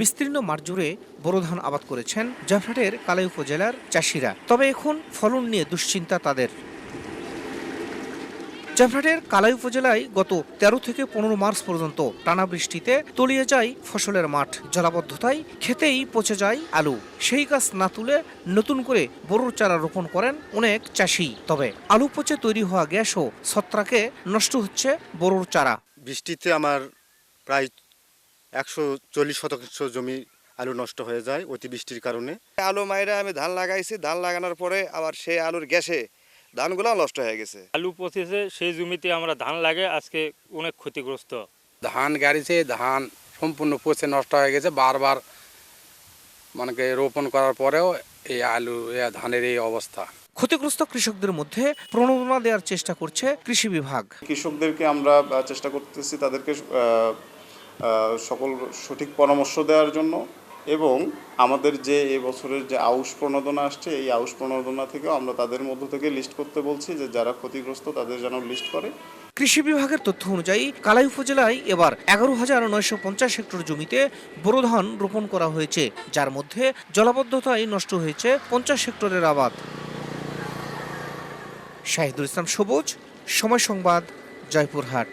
বিস্তীর্ণ মাঠ জুড়ে বোরো ধান আবাদ করেছেন জয়পুরহাটের কালাই উপজেলার চাষিরা। তবে এখন ফলন নিয়ে দুশ্চিন্তা তাদের। জয়পুরহাটের কালাই উপজেলায় গত ১৩ থেকে ১৫ মার্চ পর্যন্ত টানা বৃষ্টিতে তলিয়ে যায় ফসলের মাঠ। জলাবদ্ধতায় খেতেই পচে যায় আলু। সেই গাছ না তুলে নতুন করে বোরোর চারা রোপণ করেন অনেক চাষি। তবে আলু পচে তৈরি হওয়া গ্যাস ও ছত্রাকে নষ্ট হচ্ছে বোরোর চারা। বৃষ্টিতে আমার প্রায় ১৪০ শতাংশ জমি আলু নষ্ট হয়ে যায় অতিবৃষ্টির কারণে। আলু মাইরা আমি ধান লাগাইছি, ধান লাগানোর পরে আবার সেই আলুর গ্যাসে ধানগুলো নষ্ট হয়ে গেছে। আলু পচেছে, সেই জমিতে আমরা ধান লাগে আজকে অনেক ক্ষতিগ্রস্ত। ধান গাড়িছে, ধান সম্পূর্ণ পচে নষ্ট হয়ে গেছে। বারবার মানে রোপণ করার পরেও এই আলু ধানের এই অবস্থা। ক্ষতিগ্রস্ত কৃষকদের মধ্যে প্রণোদনা দেওয়ার চেষ্টা করছে কৃষি বিভাগ। কৃষকদেরকে আমরা চেষ্টা করতেছি তাদেরকে সকল সঠিক পরামর্শ দেওয়ার জন্য, এবং আমাদের যে এবছরের যে আউশ প্রণোদনা আসছে, এই আউশ প্রণোদনা থেকেও আমরা তাদের মধ্য থেকে লিস্ট করতে বলছি যে যারা ক্ষতিগ্রস্ত তাদের যেন লিস্ট করে। কৃষি বিভাগের তথ্য অনুযায়ী কালাই উপজেলায় এবার ১১,৯৫০ হেক্টর জমিতে বোরো ধান রোপণ করা হয়েছে, যার মধ্যে জলাবদ্ধতায় নষ্ট হয়েছে ৫০ হেক্টরের আবাদ। শাহিদুল ইসলাম সবুজ, সময় সংবাদ, জয়পুরহাট।